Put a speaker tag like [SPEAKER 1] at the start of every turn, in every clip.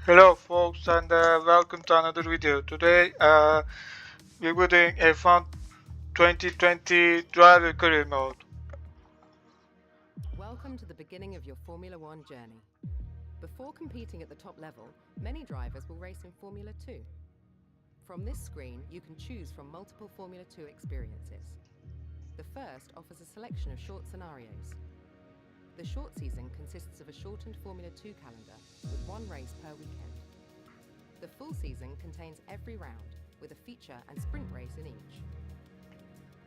[SPEAKER 1] Hello folks and welcome to another video. Today we're doing F1 2020 driver career mode.
[SPEAKER 2] Welcome to the beginning of your Formula One journey. Before competing at the top level, many drivers will race in Formula 2. From this screen, you can choose from multiple Formula 2 experiences. The first offers a selection of short scenarios. The short season consists of a shortened Formula 2 calendar with one race per weekend. The full season contains every round, with a feature and sprint race in each.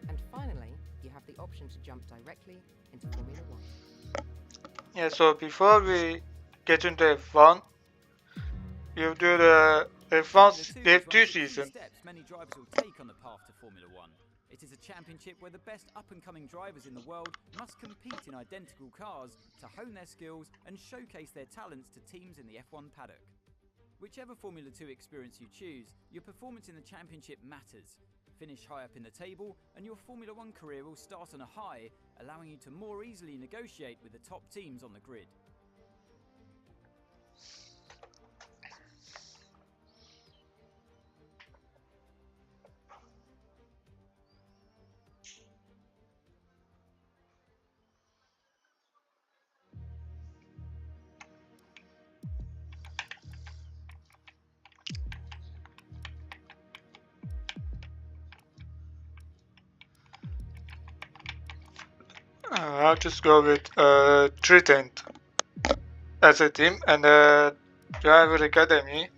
[SPEAKER 2] And finally, you have the option to jump directly into Formula 1.
[SPEAKER 1] Yeah, so before we get into F1, we'll do the F2 season.
[SPEAKER 3] Steps many drivers will take on the path to Formula 1. It is a championship where the best up-and-coming drivers in the world must compete in identical cars to hone their skills and showcase their talents to teams in the F1 paddock. Whichever Formula 2 experience you choose, your performance in the championship matters. Finish high up in the table and your Formula 1 career will start on a high, allowing you to more easily negotiate with the top teams on the grid.
[SPEAKER 1] I'll just go with Trident as a team and Driver Academy.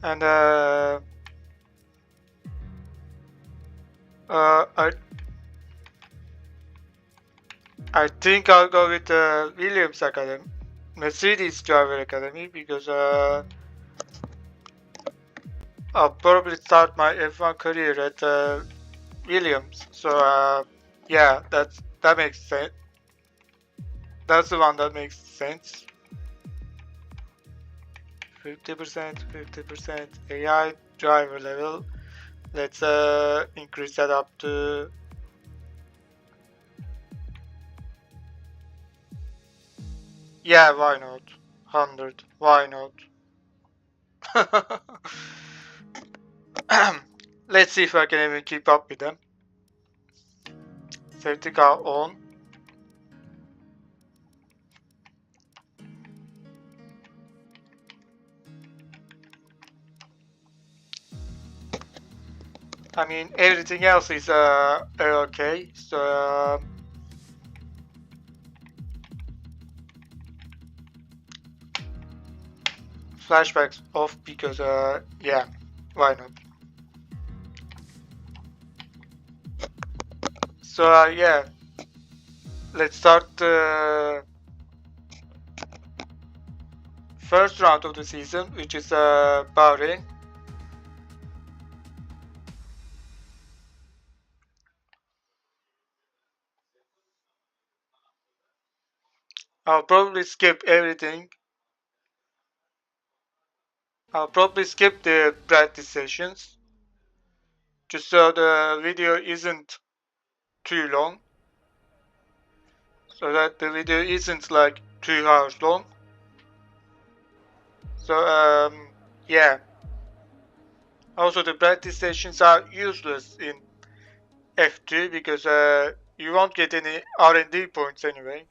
[SPEAKER 1] And I think I'll go with Williams Academy, Mercedes Driver Academy, because I'll probably start my F1 career at Williams. So yeah, that makes sense. That's the one that makes sense. 50% AI driver level. Let's increase that up to why not? 100. Why not? Let's see if I can even keep up with them. Safety car on. I mean, everything else is okay. So flashbacks off because yeah, why not? So yeah, let's start the first round of the season, which is Bahrain. I'll probably skip everything. I'll probably skip the practice sessions, just so the video isn't too long, so that the video isn't like 2 hours long. So yeah. Also, the practice sessions are useless in F2 because you won't get any R&D points anyway.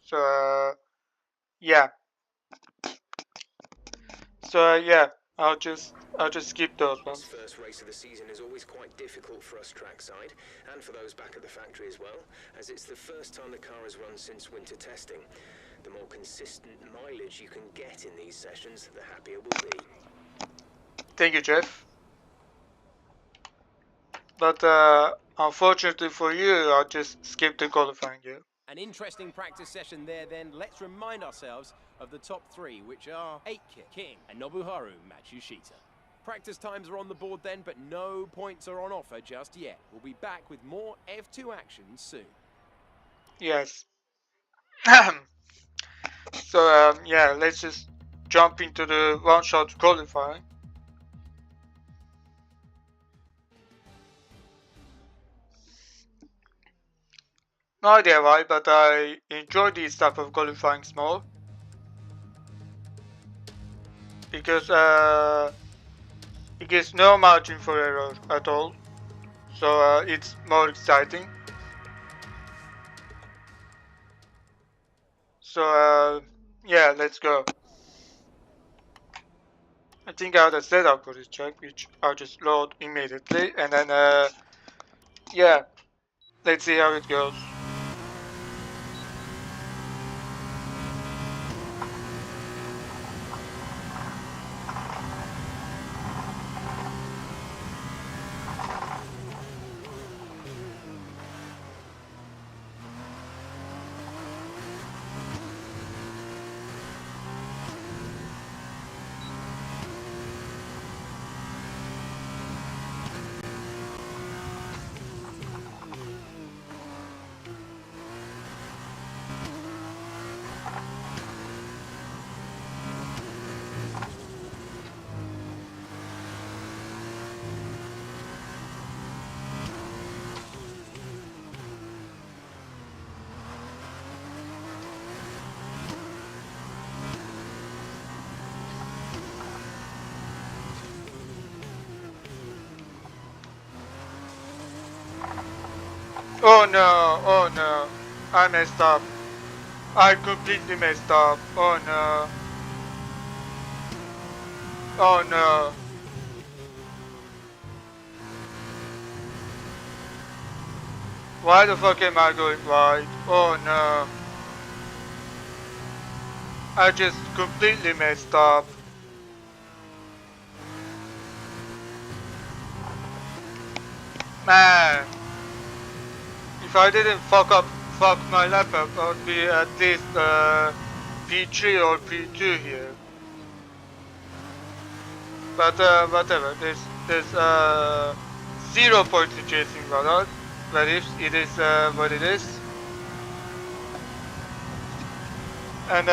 [SPEAKER 1] So yeah. So yeah, I'll just skip those ones.
[SPEAKER 4] This first race of the season is always quite difficult for us trackside, and for those back at the factory as well, as it's the first time the car has run since winter testing. The more consistent mileage you can get in these sessions, the happier we'll be.
[SPEAKER 1] Thank you, Jeff. But unfortunately for you, I'll just skip the qualifying gear.
[SPEAKER 5] An interesting practice session there then. Let's remind ourselves of the top three, which are Aikit, King and Nobuharu Matsushita. Practice times are on the board then, but no points are on offer just yet. We'll be back with more F2 action soon.
[SPEAKER 1] Yes. So yeah, let's just jump into the one-shot qualifying. No idea why, but I enjoy these type of qualifying more. Because it gives no margin for error at all. So it's more exciting. So yeah, let's go. I think I have a setup for this track, which I'll just load immediately, and then yeah, let's see how it goes. Oh no, oh no, I messed up. I completely messed up. Oh no. Oh no. Why the fuck am I going wide? Oh no. I just completely messed up. Man. If I didn't fuck my laptop, I would be at least P3 or P2 here. But whatever, there's 0 points in chasing Valhalla, but if it is what it is. And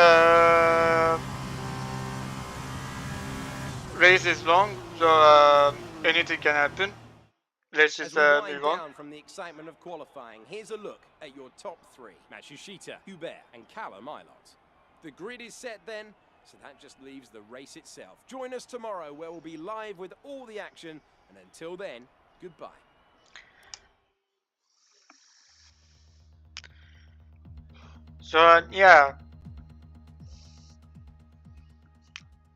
[SPEAKER 1] race is long, so anything can happen. Let's just
[SPEAKER 5] As we wind
[SPEAKER 1] move on.
[SPEAKER 5] down from the excitement of qualifying, here's a look at your top three. Matsushita, Hubert and Callum Ilott. The grid is set then, so that just leaves the race itself. Join us tomorrow where we'll be live with all the action, and until then, goodbye.
[SPEAKER 1] So yeah,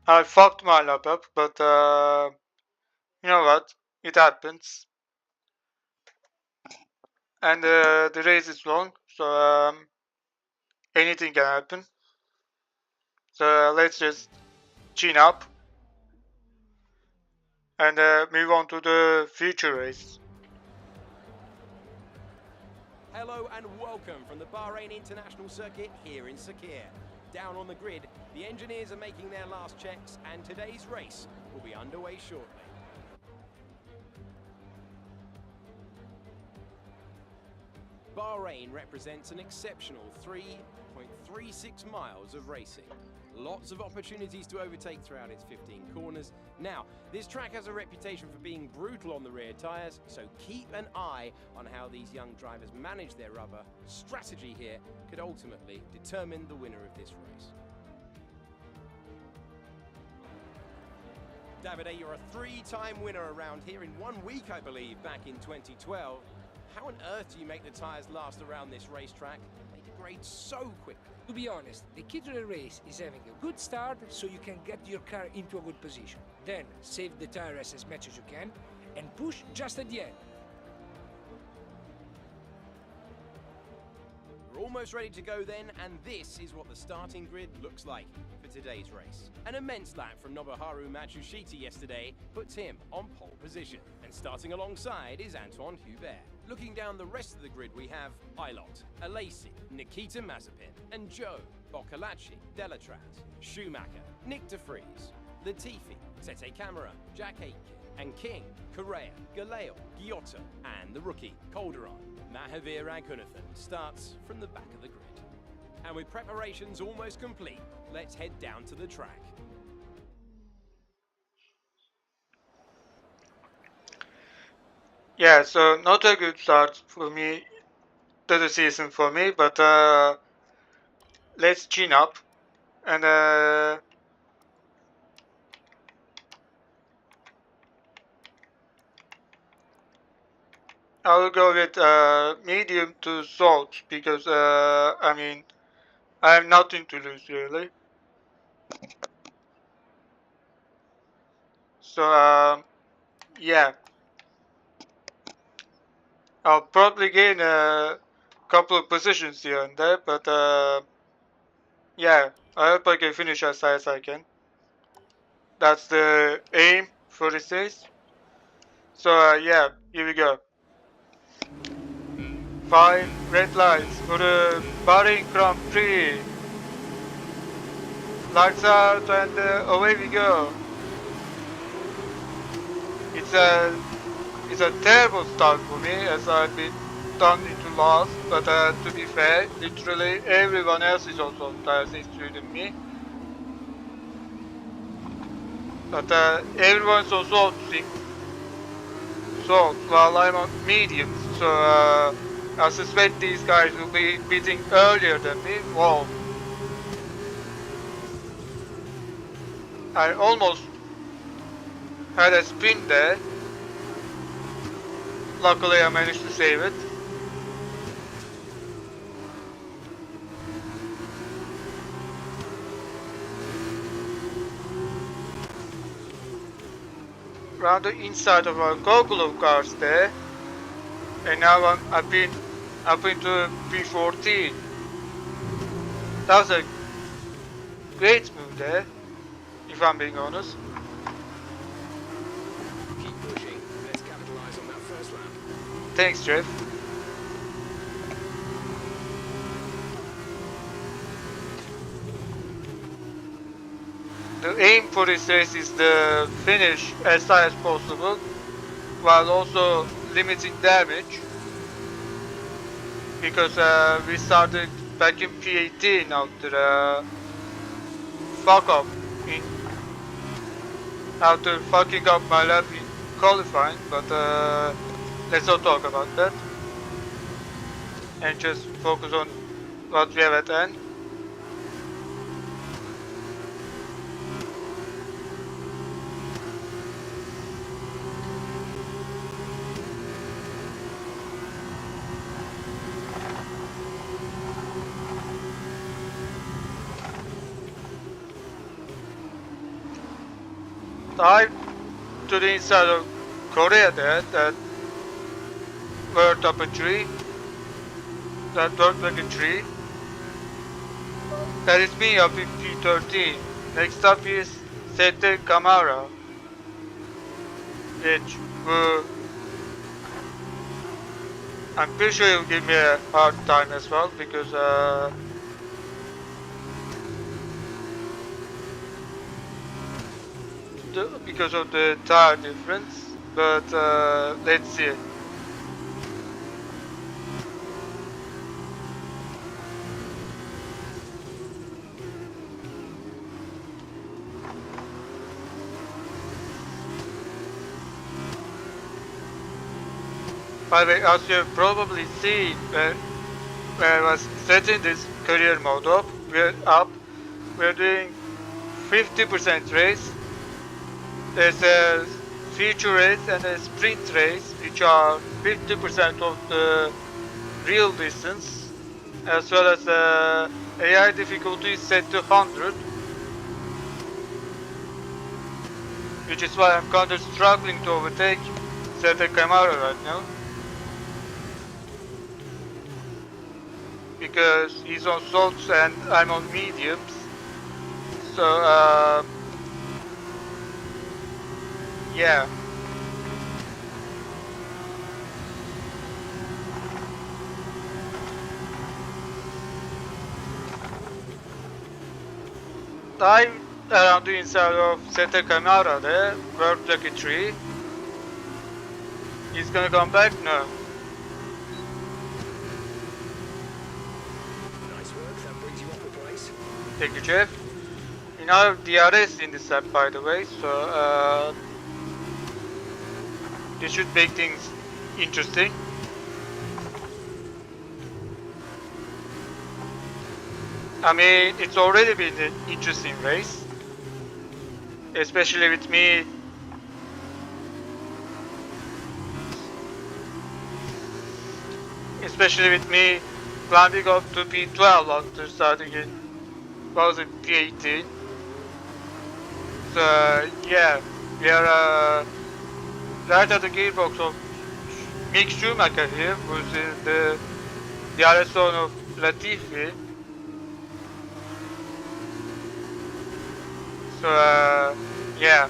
[SPEAKER 1] I fucked my laptop, but you know what? It happens. And the race is long, so anything can happen. So let's just chin up and move on to the future race.
[SPEAKER 5] Hello and welcome from the Bahrain International Circuit here in Sakhir. Down on the grid, the engineers are making their last checks and today's race will be underway shortly. Bahrain represents an exceptional 3.36 miles of racing. Lots of opportunities to overtake throughout its 15 corners. Now, this track has a reputation for being brutal on the rear tyres, so keep an eye on how these young drivers manage their rubber. Strategy here could ultimately determine the winner of this race. Davide, you're a three-time winner around here in 1 week, I believe, back in 2012. How on earth do you make the tyres last around this racetrack? They degrade so quickly.
[SPEAKER 6] To be honest, the key to the race is having a good start so you can get your car into a good position. Then save the tires as much as you can and push just at the end.
[SPEAKER 5] We're almost ready to go then, and this is what the starting grid looks like for today's race. An immense lap from Nobuharu Matsushita yesterday puts him on pole position. And starting alongside is Antoine Hubert. Looking down the rest of the grid, we have Ilott, Alesi, Nikita Mazepin, and Joe, Boccolacci, Delatraz, Schumacher, Nick de Vries, Latifi, Tete Camara, Jack Aitken, and King, Correa, Galeo, Giotto, and the rookie, Calderon. Mahavir Raghunathan starts from the back of the grid. And with preparations almost complete, let's head down to the track.
[SPEAKER 1] Yeah, so not a good start for me to the season for me, but let's chin up and I will go with medium to salt because I mean I have nothing to lose really. So yeah, I'll probably gain a couple of positions here and there, but yeah, I hope I can finish as high as I can. That's the aim for this race. So yeah, here we go. 5 red lights for the Bahrain Grand Prix. Lights out and away we go. It's a terrible start for me as I've been done into last, but to be fair, literally everyone else is also on tires including me. But everyone's on salt while I'm on mediums, so I suspect these guys will be beating earlier than me. Wow. I almost had a spin there. Luckily I managed to save it. Around the inside of a couple of cars there. And now I've been up into P14. That was a great move there, if I'm being honest.
[SPEAKER 4] Keep pushing. Let's capitalize on that first lap.
[SPEAKER 1] Thanks, Jeff. The aim for this race is to finish as high as possible, while also limiting damage. Because we started back in P18 after after fucking up my lap in qualifying, but let's not talk about that and just focus on what we have at hand. Dive to the inside of Korea there, that worked up a tree. That worked like a tree. That is me up in P13. Next up is Sete Kamara, which I'm pretty sure he'll give me a hard time as well because of the tire difference, but let's see. By the way, as you have probably seen when I was setting this career mode up, we're doing 50% race. There's a feature race and a sprint race, which are 50% of the real distance, as well as AI difficulty is set to 100, which is why I'm kind of struggling to overtake Sete Kamara right now, because he's on salts and I'm on mediums. So yeah. Dive around the inside of Sete Kamara there, worked like a tree. He's gonna come back? No.
[SPEAKER 4] Nice work, that brings you off the place.
[SPEAKER 1] Thank you, Jeff. You now have DRS in this lap, by the way, so this should make things interesting. I mean, it's already been an interesting race, especially with me climbing up to P12 after starting in, what was it, P18. So yeah, we are right at the gearbox of Mick Schumacher here, who's the other son of Latifi. So yeah.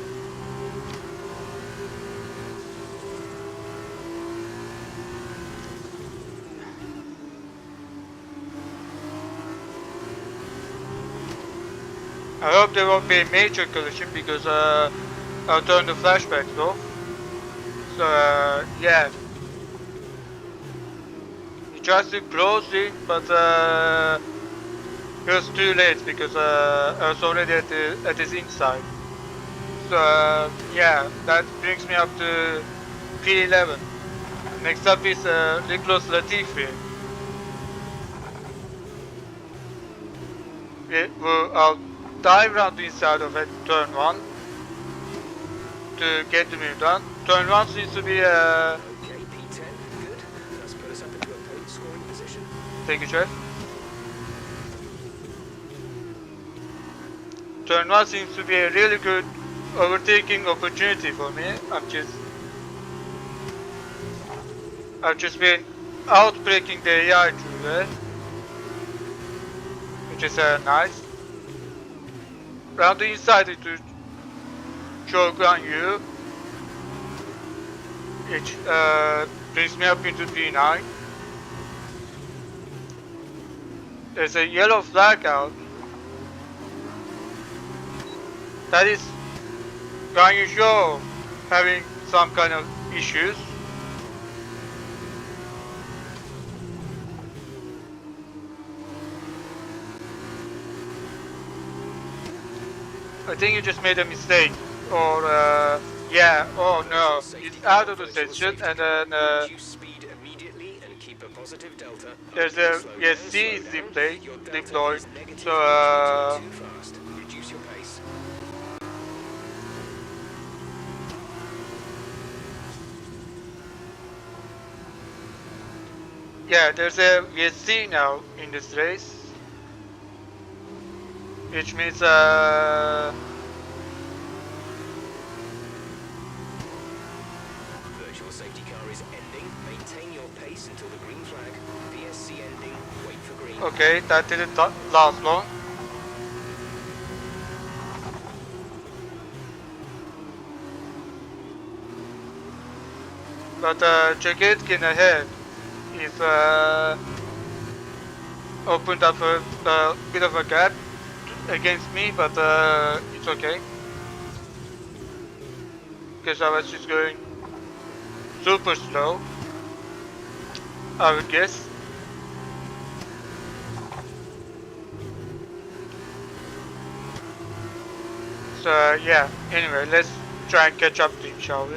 [SPEAKER 1] I hope there won't be a major collision because I'll turn the flashbacks off. So yeah. He tries to close it, but it was too late because I was already at his inside. So yeah, that brings me up to P11. Next up is Nicholas Latifi. I'll dive around the inside of it, turn 1 to get the move done. Turn 1 seems to be
[SPEAKER 4] Okay, P10, good. That's put us up into a point scoring position.
[SPEAKER 1] Thank you, Jeff. Turn 1 seems to be a really good overtaking opportunity for me. I've just been outbreaking the AI through there, which is nice. Round the inside to choke on you, which brings me up into P9. There's a yellow flag out. That is going to show having some kind of issues. I think you just made a mistake, or yeah, oh no, it's out of the section, and then
[SPEAKER 4] Reduce speed immediately and keep a positive delta.
[SPEAKER 1] there's a C deployed, so
[SPEAKER 4] Too fast. Reduce your pace.
[SPEAKER 1] yeah, there's a VSC now in this race, which means
[SPEAKER 4] Virtual safety car is ending. Maintain your pace until the green flag. VSC ending. Wait for green.
[SPEAKER 1] okay, that didn't last long. But Jagetkin ahead is opened up a bit of a gap against me, but it's okay. Because I was just going super slow, I would guess. So yeah, anyway, let's try and catch up to him, shall we?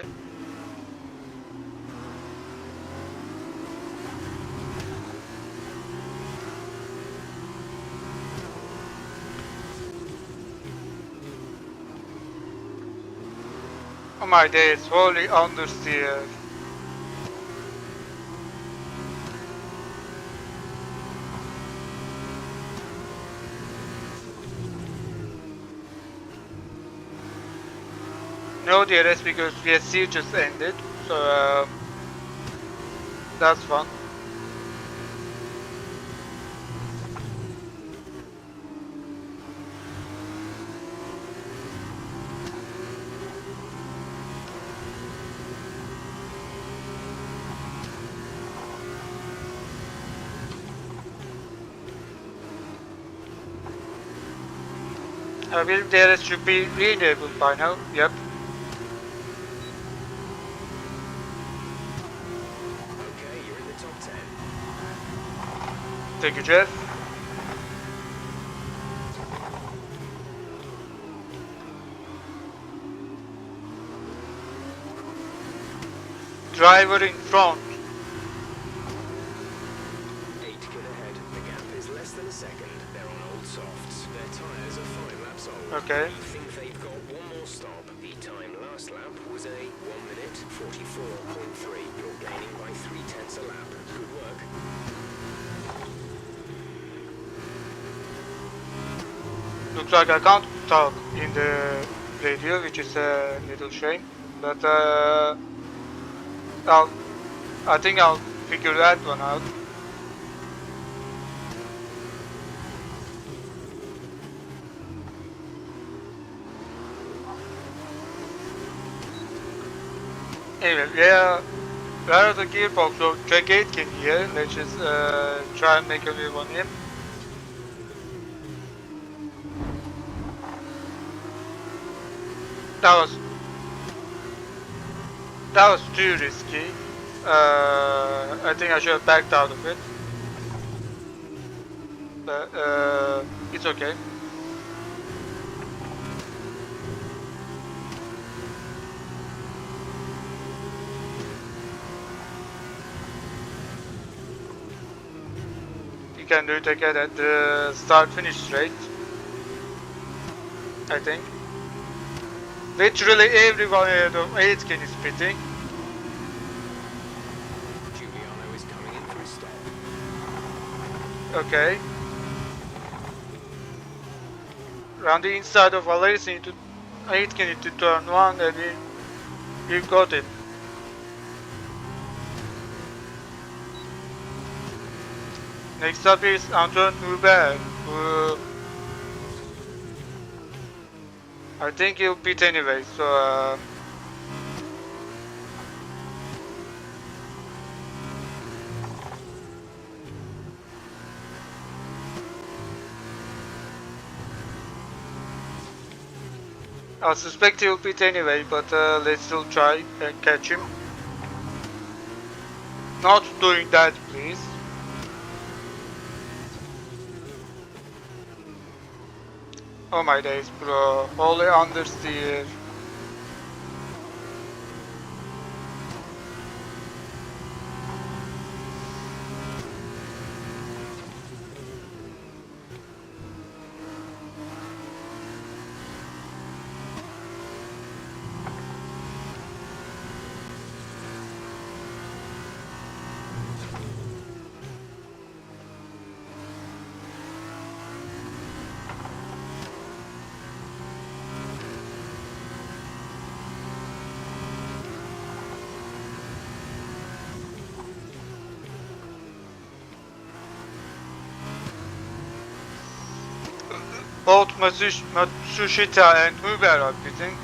[SPEAKER 1] Oh my days, wholly understeer. No DRS because VSC just ended, so that's fun. I believe DRS should be re-enabled by now, yep.
[SPEAKER 4] Okay, you're in the top 10.
[SPEAKER 1] Thank you, Jeff. Driver in front.
[SPEAKER 4] 8 km ahead. The gap is less than a second. They're on old softs. Their tyres are 5 laps old.
[SPEAKER 1] Okay.
[SPEAKER 4] I think they've got one more stop. The time last lap was a 1 minute 44.3. You're gaining by 0.3 a lap. Good work.
[SPEAKER 1] Looks like I can't talk in the radio, which is a little shame. But I think I'll figure that one out. Anyway, where are the gearbox? So track 8 can here. Let's just try and make a move on him. That was too risky. I think I should have backed out of it. But it's okay. You can do it again at the start-finish straight, I think. Literally everyone ahead of Aitken is pitting.
[SPEAKER 4] Giuliano is coming in for a stop.
[SPEAKER 1] Okay. Round the inside of Valeris into Aitken into turn 1 and we got it. Next up is Antoine Hubert, who I think he'll beat anyway, so I suspect he'll beat anyway, but let's still try and catch him. Not doing that, please. Oh my days, bro. Holy understeer. Both Matsushita and Huber are pitting,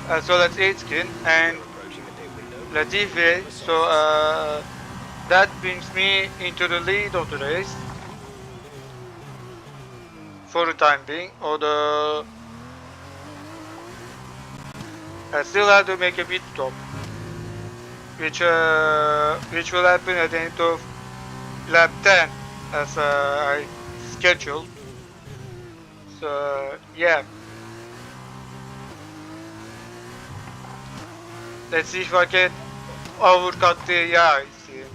[SPEAKER 1] as well as Aitken and
[SPEAKER 4] Approaching the pit window.
[SPEAKER 1] Latifi, so that brings me into the lead of the race for the time being. Although I still have to make a pit stop, which will happen at the end of lap 10 as I scheduled. So yeah, let's see if I can overcut the guys here.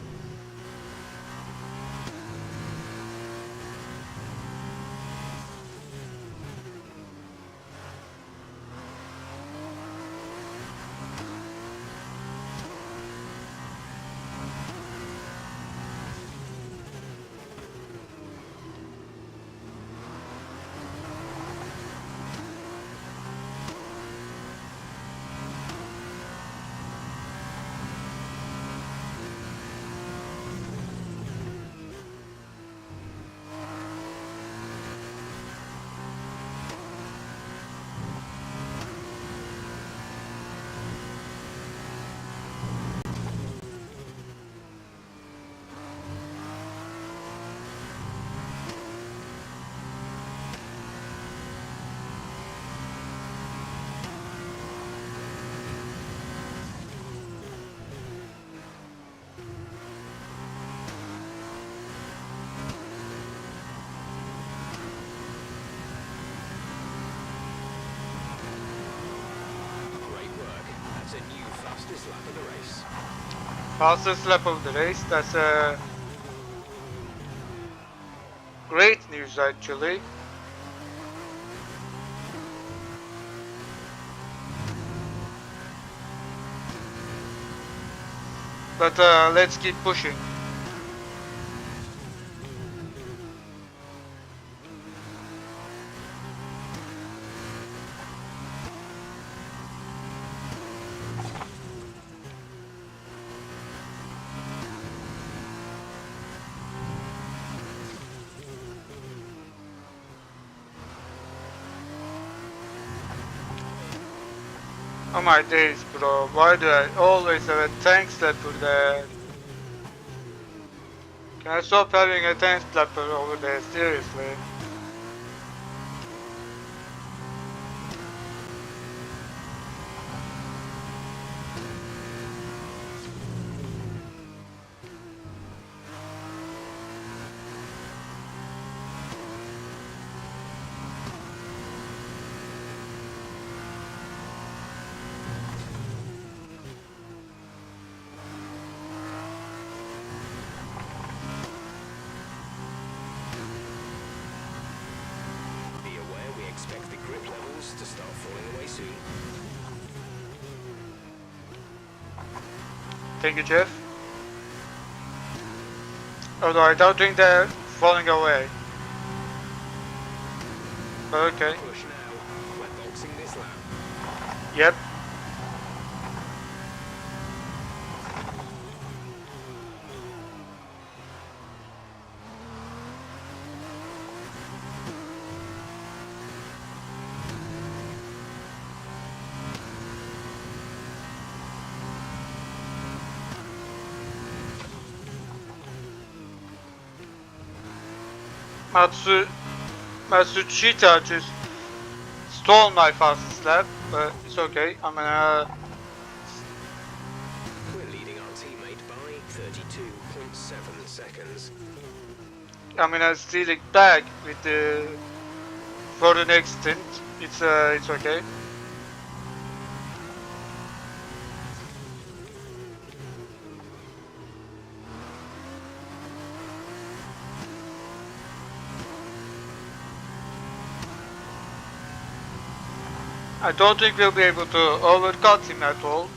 [SPEAKER 4] Great work. That's a new fastest lap of the race.
[SPEAKER 1] Fastest lap of the race, that's a great news actually. But let's keep pushing. Oh my days, bro, why do I always have a tank slapper there? Can I stop having a tank slapper over there, seriously?
[SPEAKER 4] Expect the grip levels to start falling away soon.
[SPEAKER 1] Thank you, Jeff. Although I don't think they're falling away. But okay.
[SPEAKER 4] Push now. We're boxing this lap.
[SPEAKER 1] Yep. Matsushita just stole my fastest lap, but it's okay. I'm gonna.
[SPEAKER 4] We're leading our teammate by 32.7 seconds.
[SPEAKER 1] I'm gonna steal it back with the for the next stint. It's okay. I don't think we'll be able to overcut him at all.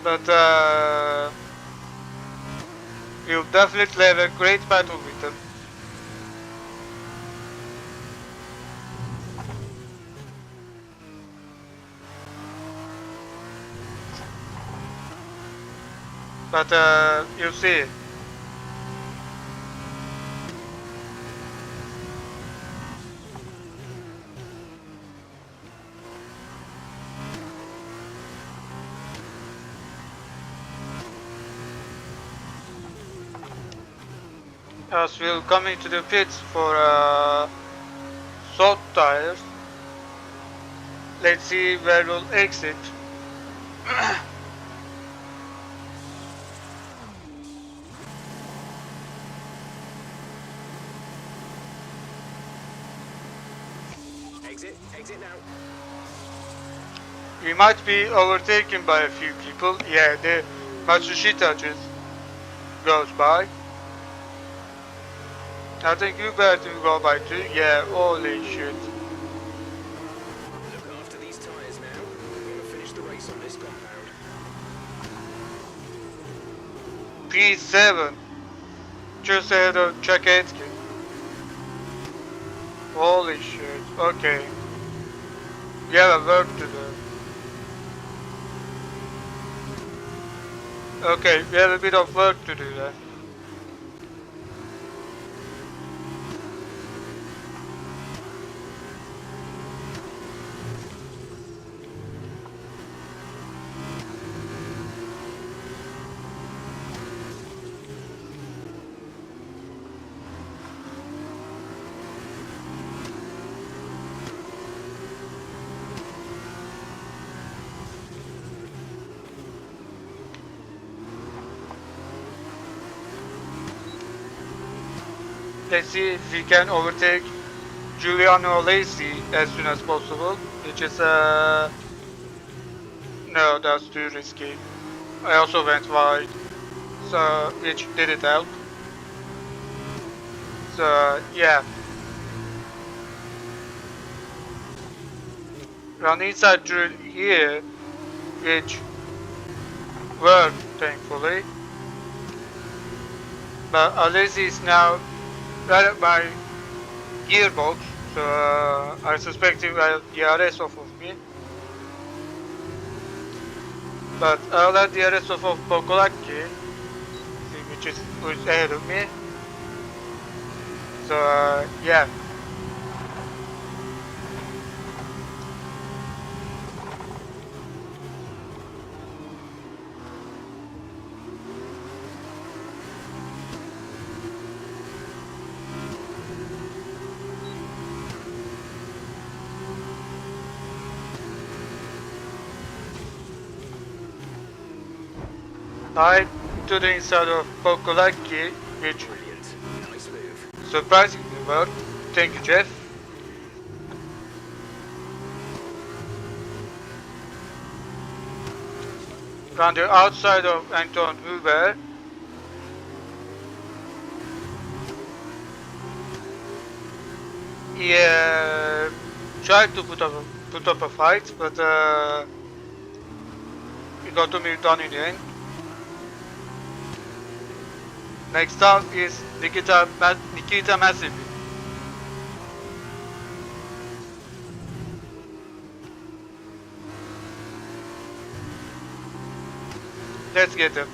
[SPEAKER 1] But we'll definitely have a great battle with him. But you'll see. As we'll come into the pits for soft tires. Let's see where we'll exit.
[SPEAKER 4] Exit now.
[SPEAKER 1] We might be overtaken by a few people. Yeah, the Matsushita just goes by. I think you better go by too. Yeah, holy shit.
[SPEAKER 4] Look after these tyres now. We're going to finish the race on this compound.
[SPEAKER 1] P7. Just ahead of Chaketsky. Holy shit. Okay. We have a work to do. Okay, we have a bit of work to do then. Let's see if we can overtake Giuliano Lacey as soon as possible, which is no, that's too risky. I also went wide, so which didn't help. So yeah. Run inside through here, which worked thankfully. But Alesi is now right at my gearbox, so I suspect he will DRS off of me. But I'll let DRS off of Pokolaki, which is who's ahead of me. So yeah. I to the inside of Pokolaki, which
[SPEAKER 4] Brilliant. Nice move.
[SPEAKER 1] surprisingly worked. Thank you, Jeff. Round the outside of Anton Huber. He tried to put up a fight, but he got to me done in the end. Next up is Nikita Massive. Let's get him.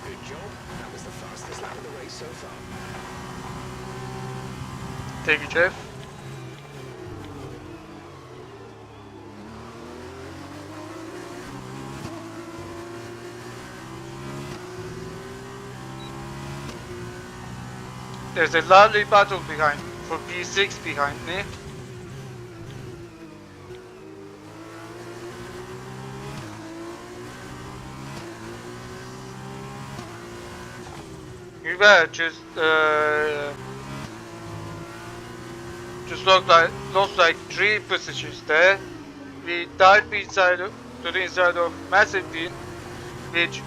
[SPEAKER 4] Good job. That was the fastest lap of the race so far.
[SPEAKER 1] Thank you, Jeff. There's a lovely battle behind for P6 behind me. You were just lost like 3 positions there. We died to the inside of Massive Bean, which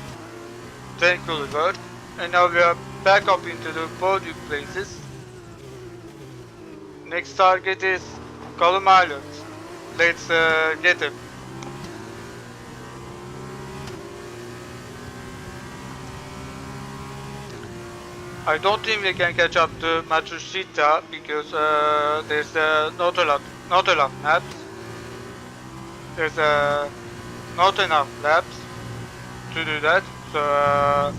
[SPEAKER 1] thankfully worked, and now we are back up into the podium places. Next target is Column Island. Let's get him. I don't think we can catch up to Matsushita because there's not enough maps. There's not enough laps to do that. So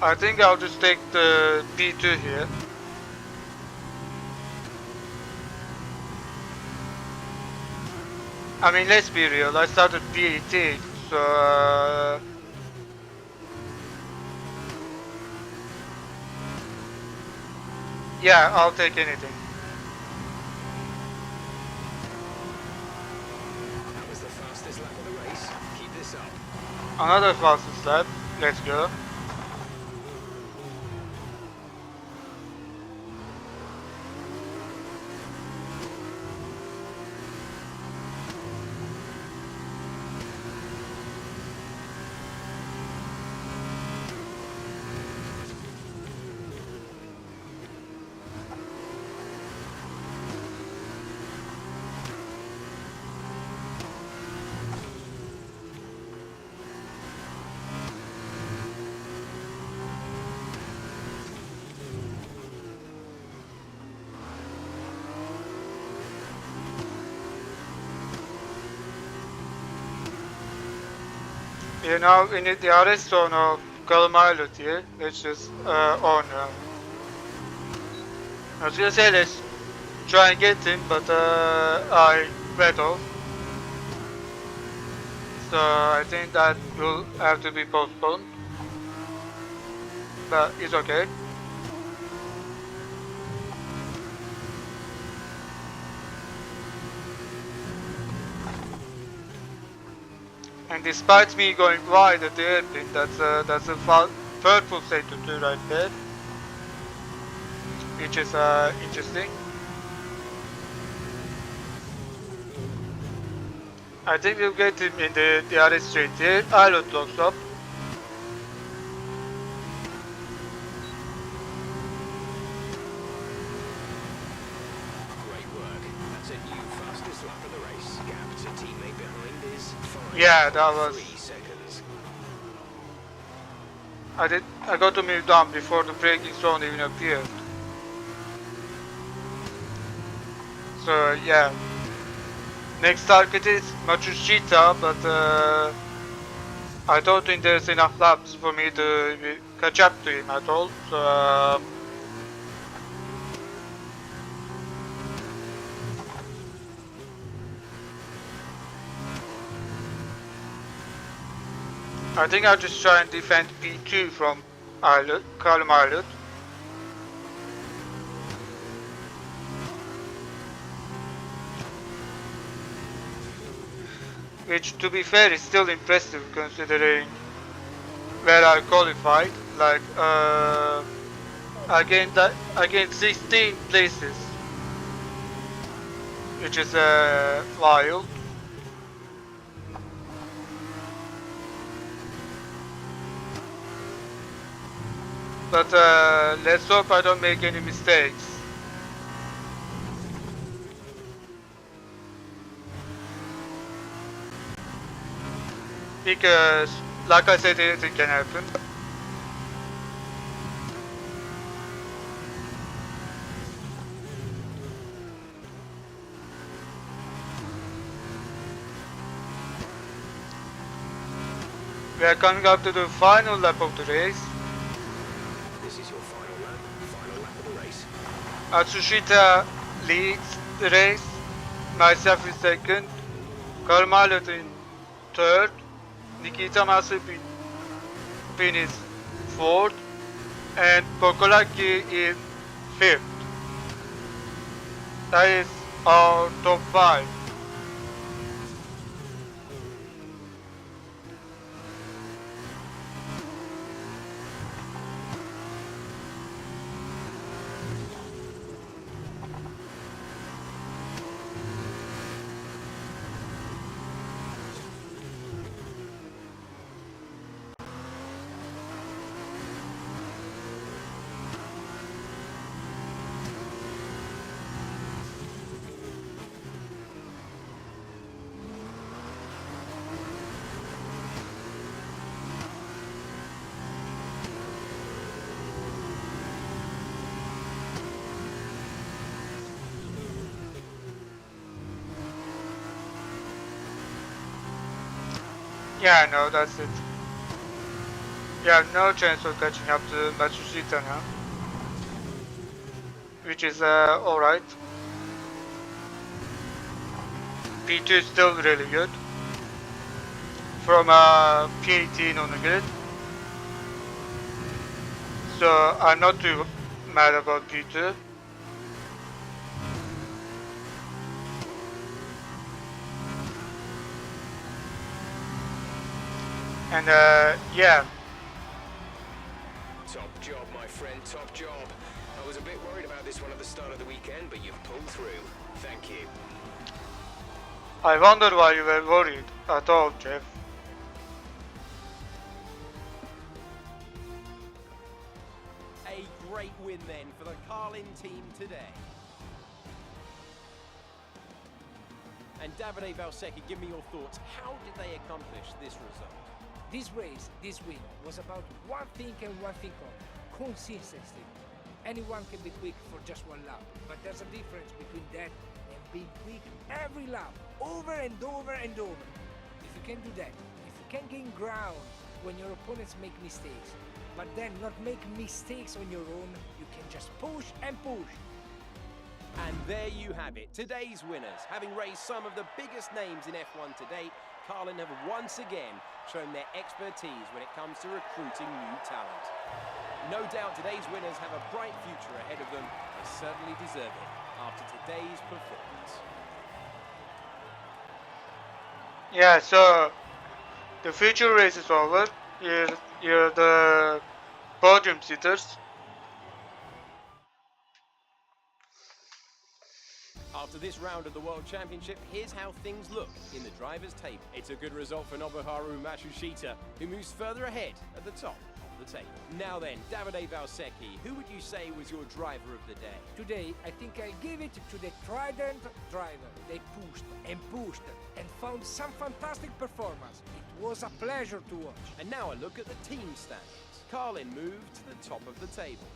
[SPEAKER 1] I think I'll just take the P2 here. I mean, let's be real. I started P18, so. Yeah, I'll take anything.
[SPEAKER 4] That was the fastest lap of the race. Keep this up.
[SPEAKER 1] Another fastest lap. Let's go. We're now in the DRS zone of Column Island here. Let's just on. I was gonna say let's try and get him, but I went off. So I think that will have to be postponed. but it's okay. And despite me going wide at the airpin, that's a thoughtful thing to do right there, which is interesting. I think we'll get him in the other straight here. Pilot locks up.
[SPEAKER 4] Great work. That's a new fastest lap of the race. Gap to teammate behind is 5.
[SPEAKER 1] Yeah, that was.
[SPEAKER 4] 3 seconds.
[SPEAKER 1] I got to move down before the braking zone even appeared. So yeah. Next target is Matsushita, but I don't think there's enough laps for me to catch up to him at all. So I think I'll just try and defend P2 from Callum Islet. Which, to be fair, is still impressive considering where I qualified. Like, I gained 16 places, which is wild. But let's hope I don't make any mistakes. Because, like I said, anything can happen. We are coming up to the final lap of the race.
[SPEAKER 4] This is your final lap of the race.
[SPEAKER 1] Atsushita leads the race, myself in second, Karmalet in third, Nikita Mazepin is fourth, and Pokolaki is fifth. That is our top 5. Yeah, no, that's it. You have no chance of catching up to Matsushita now. Which is alright. P2 is still really good. From P18 on the grid. So I'm not too mad about P2. And yeah.
[SPEAKER 4] Top job, my friend, top job. I was a bit worried about this one at the start of the weekend, but you've pulled through. Thank you.
[SPEAKER 1] I wonder why you were worried at all, Jeff.
[SPEAKER 5] A great win then for the Carlin team today. And Davide Valsecchi, give me your thoughts. How did they accomplish this result?
[SPEAKER 6] This race, this win, was about one thing and one thing only: consistency. Anyone can be quick for just one lap, but there's a difference between that and being quick every lap, over and over and over. If you can do that, if you can gain ground when your opponents make mistakes, but then not make mistakes on your own, you can just push and push.
[SPEAKER 5] And there you have it, today's winners. Having raised some of the biggest names in F1 to date, Carlin have once again shown their expertise when it comes to recruiting new talent. No doubt today's winners have a bright future ahead of them. They certainly deserve it after today's performance.
[SPEAKER 1] Yeah, so the future race is over. Here are the podium sitters.
[SPEAKER 5] After this round of the World Championship, here's how things look in the driver's table. It's a good result for Nobuharu Matsushita, who moves further ahead at the top of the table. Now then, Davide Valsecchi, who would you say was your driver of the day?
[SPEAKER 6] Today, I think I'll give it to the Trident driver. They pushed and found some fantastic performance. It was a pleasure to watch.
[SPEAKER 5] And now a look at the team standings. Carlin moved to the top of the table.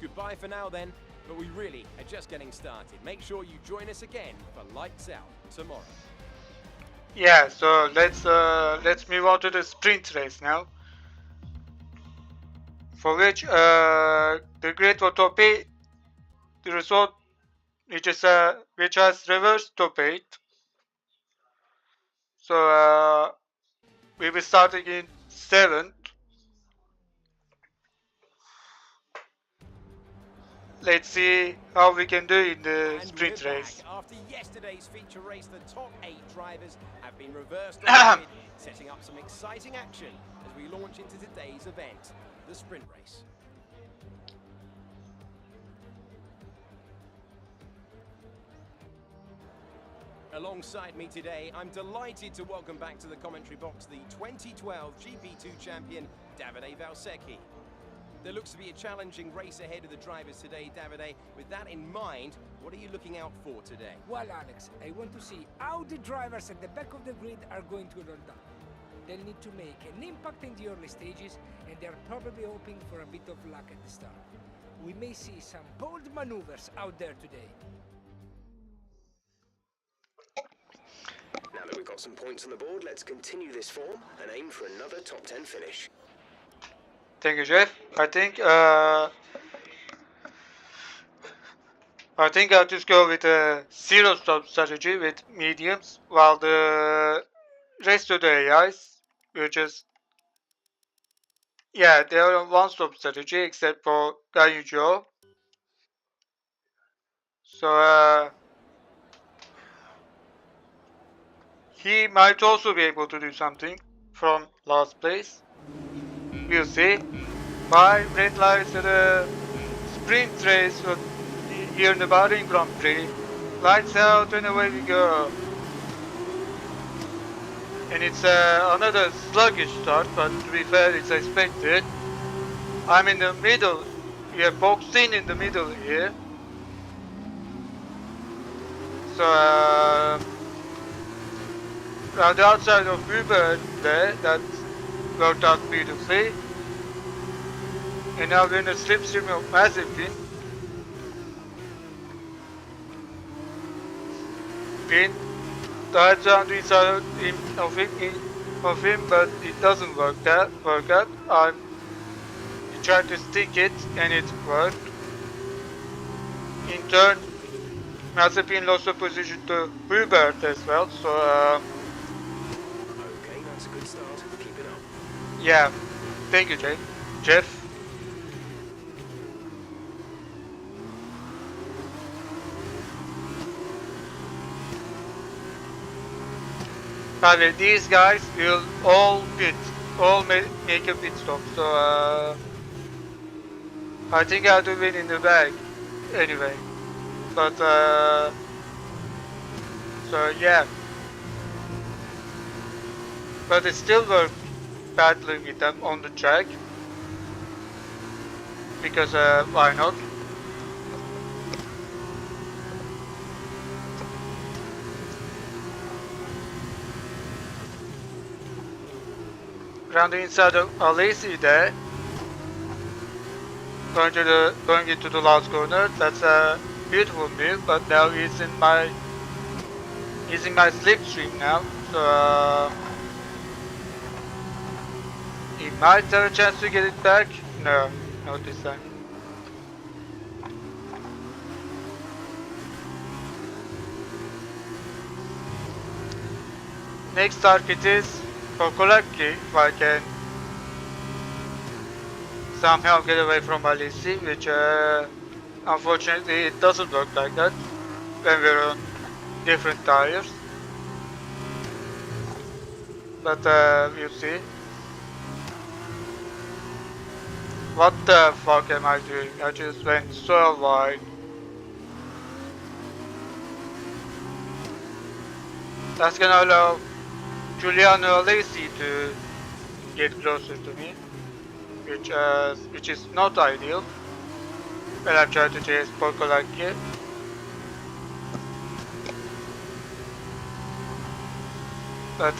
[SPEAKER 5] Goodbye for now then, but we really are just getting started. Make sure you join us again for Lights Out tomorrow.
[SPEAKER 1] Yeah, so let's move on to the sprint race now. For which the Great Tope, the result which has reversed top 8. So we will start in 7th. Let's see how we can do in the sprint race.
[SPEAKER 5] After yesterday's feature race, the top 8 drivers have been reversed on the grid, setting up some exciting action as we launch into today's event, the sprint race. Alongside me today, I'm delighted to welcome back to the commentary box the 2012 GP2 champion, Davide Valsecchi. There looks to be a challenging race ahead of the drivers today, Davide. With that in mind, what are you looking out for today?
[SPEAKER 6] Well, Alex, I want to see how the drivers at the back of the grid are going to roll down. They'll need to make an impact in the early stages, and they're probably hoping for a bit of luck at the start. We may see some bold maneuvers out there today.
[SPEAKER 4] Now that we've got some points on the board, let's continue this form and aim for another top 10 finish.
[SPEAKER 1] Thank you, Jeff. I think I'll just go with a zero stop strategy with mediums, while the rest of the AIs will just, yeah, they are on one stop strategy except for Ganyujo. So he might also be able to do something from last place. We'll see. 5 red lights at a sprint race here in the Bahrain Grand Prix. Lights out and away we go. And it's another sluggish start, but to be fair, it's expected. I'm in the middle. We are boxed in the middle here. So on the outside of Uber there, that worked out beautifully. And now we're in a slipstream of Mazepin. Pin dives on the inside of him, but it doesn't work out. He tried to stick it and it worked. In turn, Mazepin lost the position to Hubert as well, so
[SPEAKER 4] Okay, that's a good start. Keep it up.
[SPEAKER 1] yeah, thank you, Jeff. However, these guys will all make a pit stop, so I think I'll do win in the bag anyway. But so yeah, but it's still worth battling with them on the track because why not? Around the inside of Alesi there, going into the last corner. That's a beautiful move, but now he's in my slipstream now, so he might have a chance to get it back. No, not this time. Next target is Kokolaki, if I can somehow get away from Alici, which unfortunately it doesn't work like that when we're on different tires. But we'll see. What the fuck am I doing? I just went so wide. That's gonna allow Giuliano Alesi to get closer to me, which is not ideal when I'm trying to chase Porcolacchi. But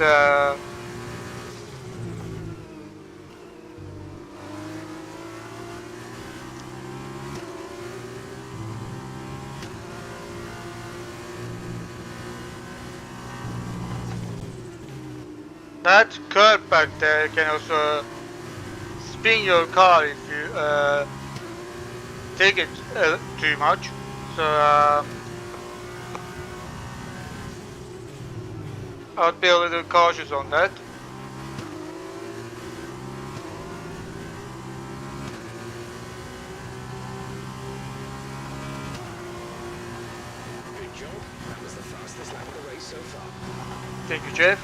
[SPEAKER 1] that curb back there can also spin your car if you take it too much. So I'd be a little cautious on that.
[SPEAKER 4] Good job. That was the fastest lap of the race so far.
[SPEAKER 1] Thank you, Jeff.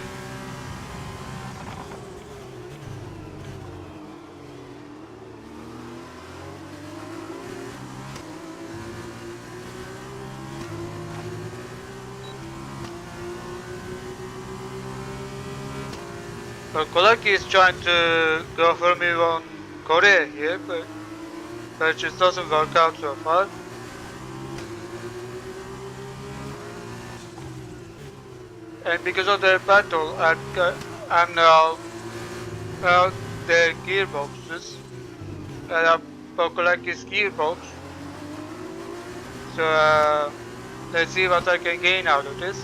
[SPEAKER 1] Kolaki is trying to go for me on Korea here, but that just doesn't work out so far. And because of their battle, I'm now out their gearboxes, and I'm Kolaki's gearbox. So let's see what I can gain out of this.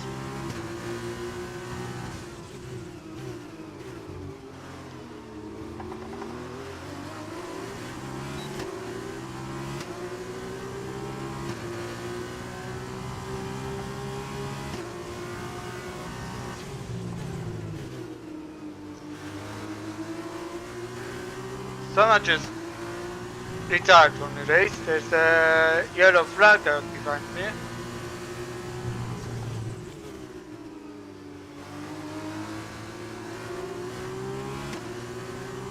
[SPEAKER 1] Someone just retired from the race. There's a yellow flag out behind me.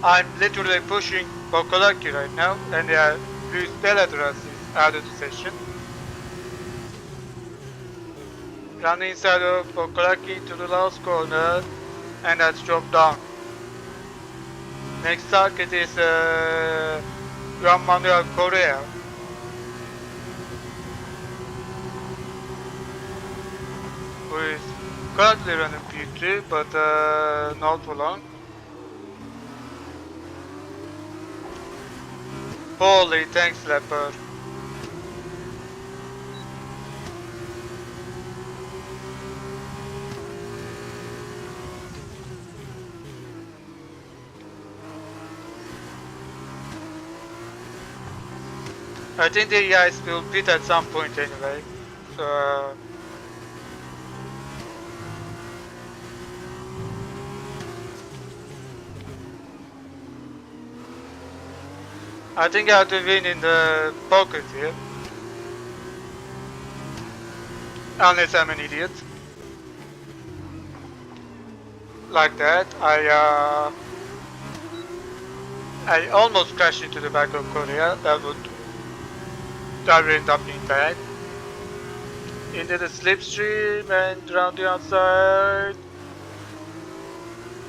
[SPEAKER 1] I'm literally pushing Bokolaki right now, and Luis Belladras is out of the session. Running inside of Bokolaki to the last corner, and that's dropped down. Next target is Juan Manuel Correa. Who is currently running P2, but not for long. Holy thanks, Leopard. I think the guys will pit at some point anyway, so I think I have to win in the pocket here, unless I'm an idiot. Like that, I almost crashed into the back of Korea. That would end up being bad. Into the slipstream and round the outside,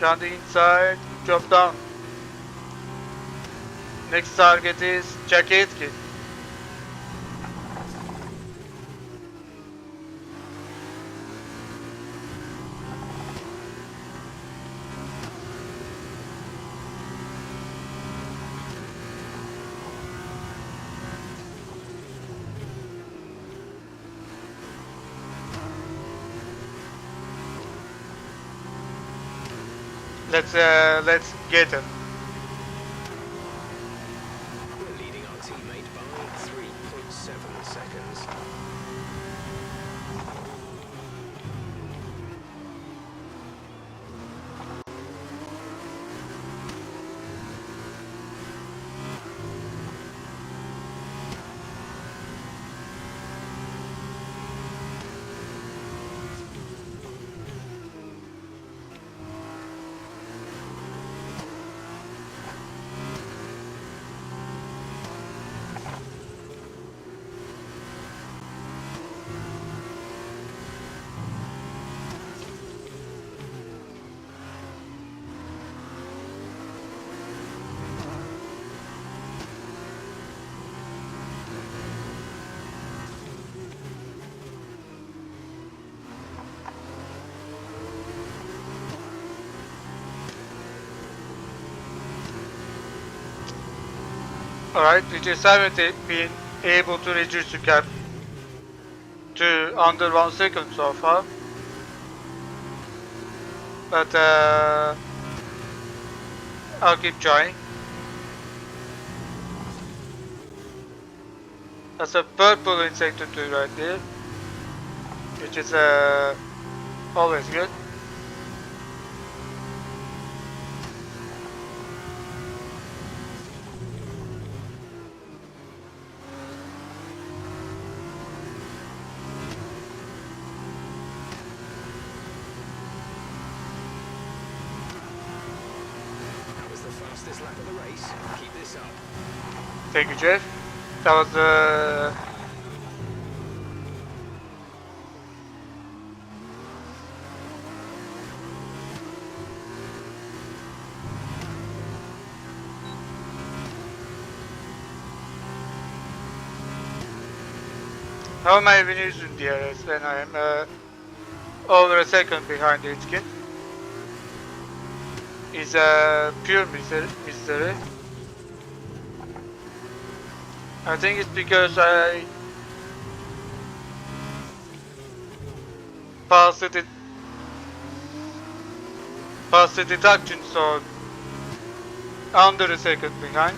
[SPEAKER 1] round the inside, drop down. Next target is Jaketki. Let's get him.
[SPEAKER 4] We're leading our teammate by 3.7 seconds.
[SPEAKER 1] Alright, we just haven't been able to reduce the gap to under 1 second so far. But I'll keep trying. That's a purple in sector 2 right there, which is always good.
[SPEAKER 4] That was the fastest lap of the race. Keep this up.
[SPEAKER 1] Thank you, Jeff. That was how am I even using DRS when I am over a second behind the skin? Is a pure mystery. I think it's because I passed the deduction, so under a second behind,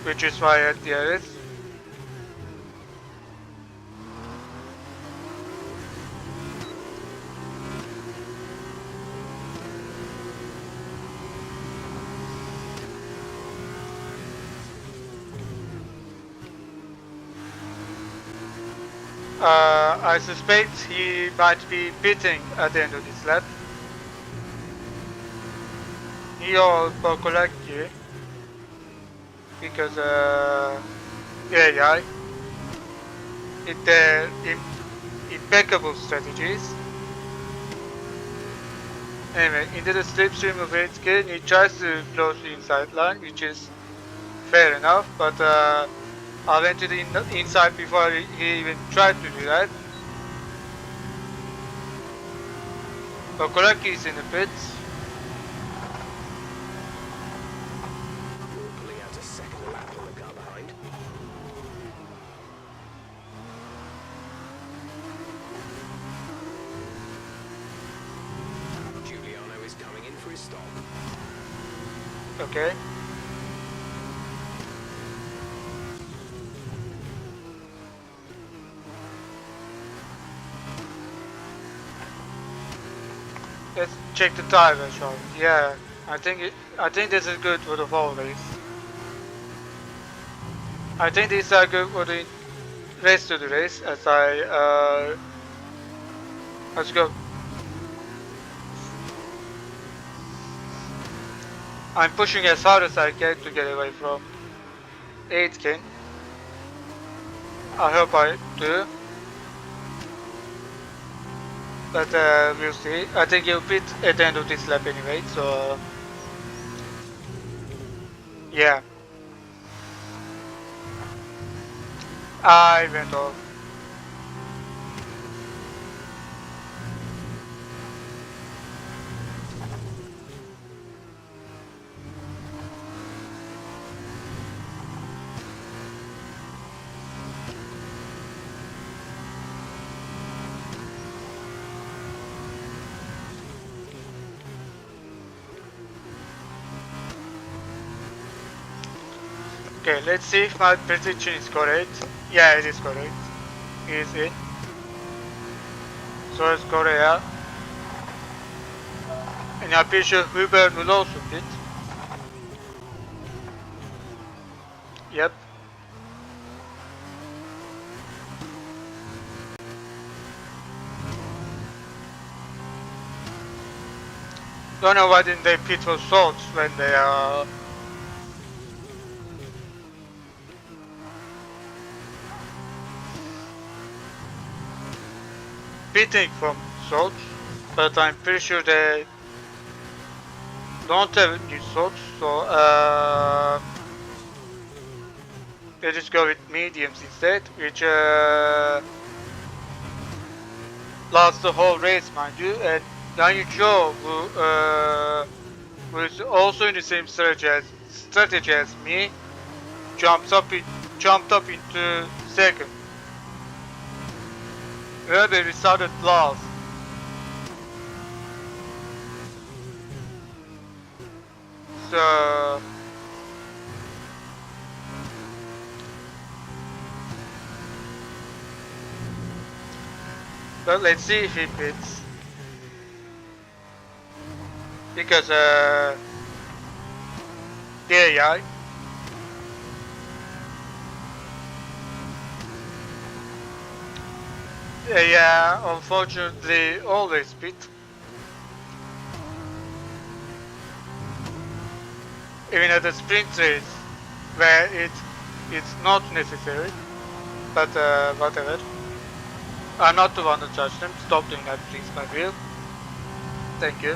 [SPEAKER 1] which is why I had DRS. I suspect he might be pitting at the end of this lap. He or Pokolaki, because AI, with their impeccable strategies. Anyway, into the slipstream of 8K, he tries to close the inside line, which is fair enough, but I went to the inside before he even tried to do that. Pokolaki is in the pits.
[SPEAKER 4] Pulling out a second lap on the car behind. Giuliano is coming in for his stop.
[SPEAKER 1] Okay. Let's check the tire, shall we? Yeah, I think this is good for the whole race. I think these are good for the rest of the race. As let's go. I'm pushing as hard as I can to get away from 8K. I hope I do. But we'll see. I think he'll pit at the end of this lap anyway, so yeah. I went off. Okay, let's see if my prediction is correct. Yeah, it is correct. He is in. So is Korea. And I'm pretty sure Hubert will also pit. Yep. Don't know why didn't they pit for salts when they are pitting from salts, but I'm pretty sure they don't have new salts, so they just go with mediums instead, which lasts the whole race, mind you. And Daniel Joe, who is also in the same strategy as me, jumped up into second. Raspberry started last. So but let's see if he pits, because the AI unfortunately always pit, even at the sprint race where it's not necessary, but whatever. I'm not the one to judge them. Stop doing that, please, my wheel. Thank you.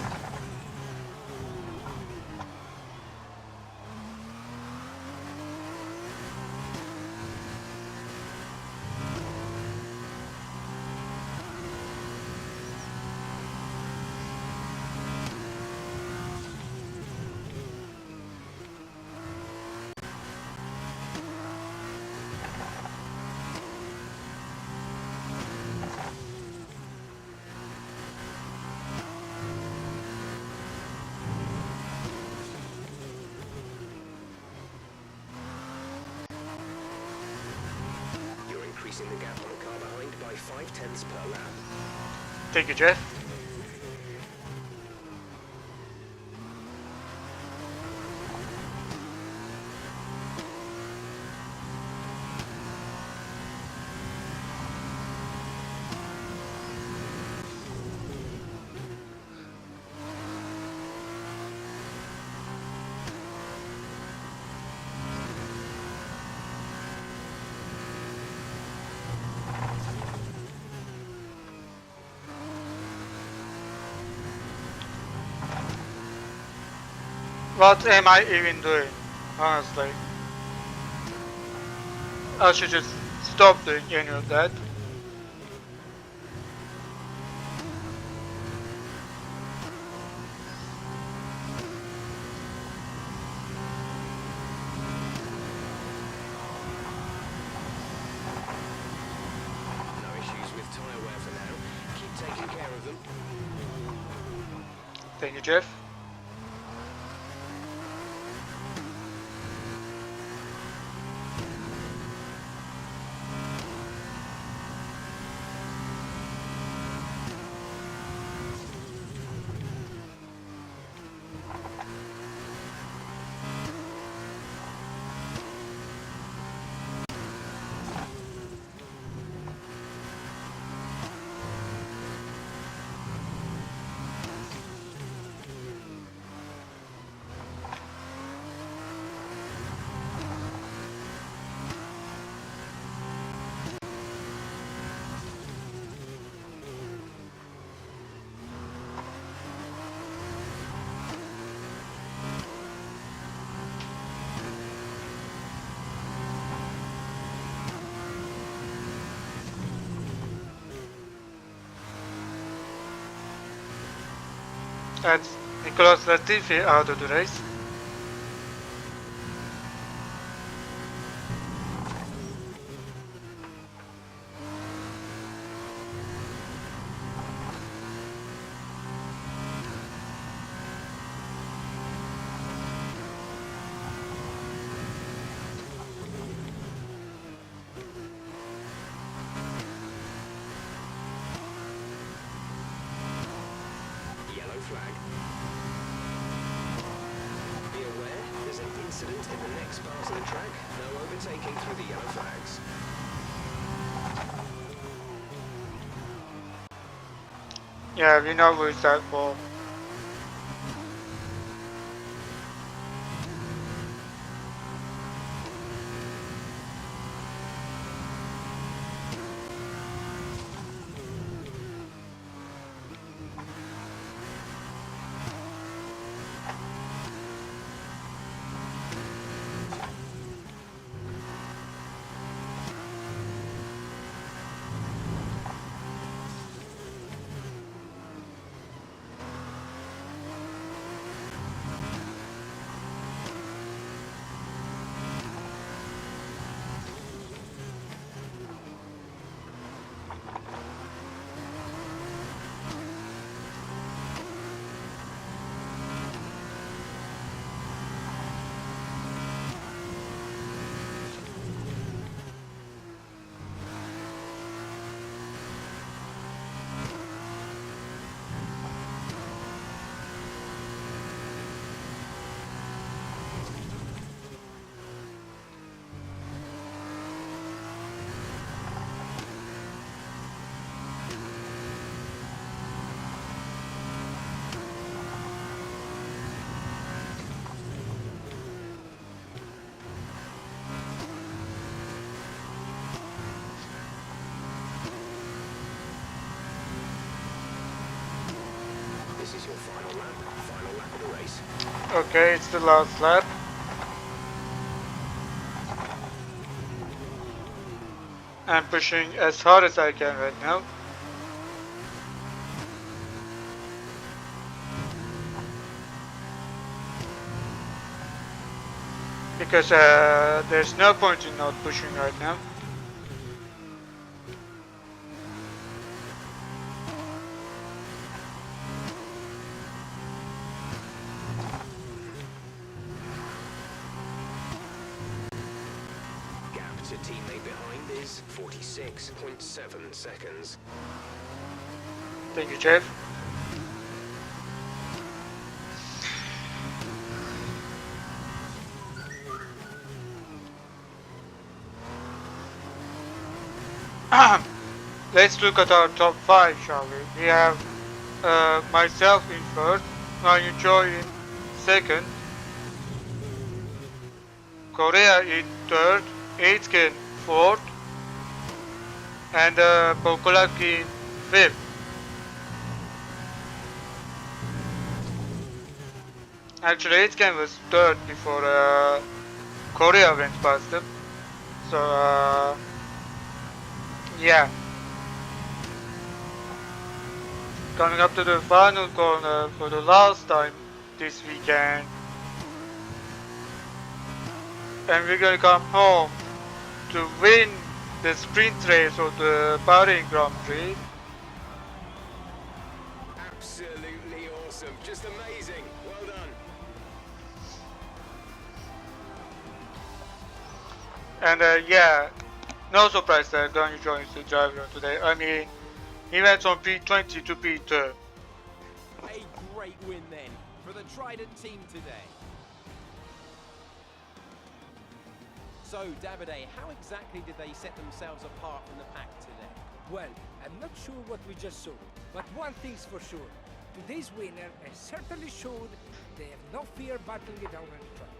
[SPEAKER 4] Increasing the gap on the car behind by 0.5 per lap.
[SPEAKER 1] Thank you, Jeff. What am I even doing? Honestly, I should just stop doing any of that.
[SPEAKER 4] No issues with tyre wear for now. Keep taking care of them.
[SPEAKER 1] Thank you, Jeff. That's Nicolas Latifi out of the race.
[SPEAKER 4] Yellow flag. Be aware, there's an incident in the next part of the track. No overtaking through the yellow flags.
[SPEAKER 1] Yeah, we know who is that for. Okay, it's the last lap. I'm pushing as hard as I can right now. Because there's no point in not pushing right now.
[SPEAKER 4] Gap to teammate behind is 46.7 seconds.
[SPEAKER 1] Thank you, Jeff. Let's look at our top 5, shall we? We have myself in first, Ryan Choi in second, Korea in third, Aitken fourth, and Pokolaki in fifth. Actually, Aitken was third before Korea went past him. So, yeah. Coming up to the final corner for the last time this weekend. And we're gonna come home to win the sprint race of the Bahrain Grand Prix.
[SPEAKER 4] Absolutely awesome. Just amazing. Well done.
[SPEAKER 1] And yeah, no surprise that Ganyu joins the driver today. I mean, he went from P20 to P3.
[SPEAKER 5] A great win then for the Trident team today. So, Davide, how exactly did they set themselves apart from the pack today?
[SPEAKER 6] Well, I'm not sure what we just saw, but one thing's for sure. Today's winner has certainly showed they have no fear battling it out on the track.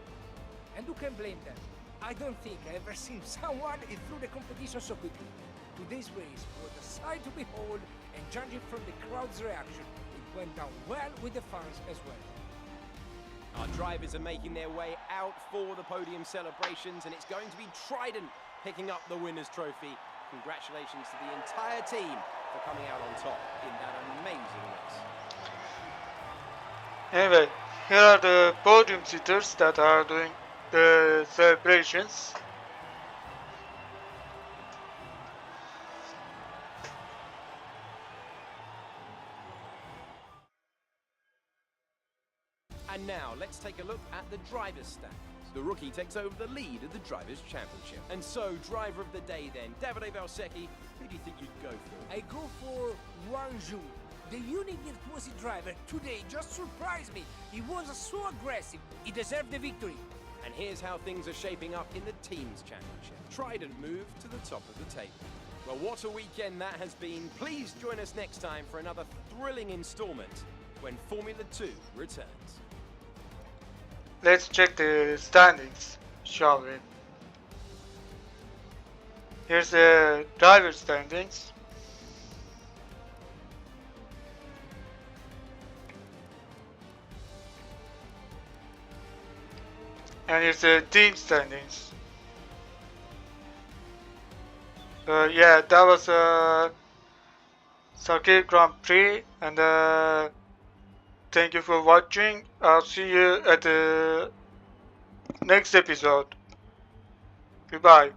[SPEAKER 6] And who can blame them? I don't think I've ever seen someone get through the competition so quickly. Today's race was a sight to behold, and judging from the crowd's reaction, it went down well with the fans as well.
[SPEAKER 5] Our drivers are making their way out for the podium celebrations, and it's going to be Trident picking up the winner's trophy. Congratulations to the entire team for coming out on top in that amazing race.
[SPEAKER 1] Anyway, here are the podium sitters that are doing the celebrations.
[SPEAKER 5] And now, let's take a look at the driver's standings. The rookie takes over the lead of the Drivers' Championship. And so, driver of the day then, Davide Valsecchi, who do you think you'd go for?
[SPEAKER 6] I go for Wanzhou. The unique virtuosi driver today just surprised me. He was so aggressive. He deserved the victory.
[SPEAKER 5] And here's how things are shaping up in the Teams Championship. Trident move to the top of the table. Well, what a weekend that has been. Please join us next time for another thrilling installment when Formula 2 returns.
[SPEAKER 1] Let's check the standings, shall we? Here's the driver standings. And here's the team standings. Yeah, that was Sakhir Grand Prix, and thank you for watching. I'll see you at the next episode. Goodbye.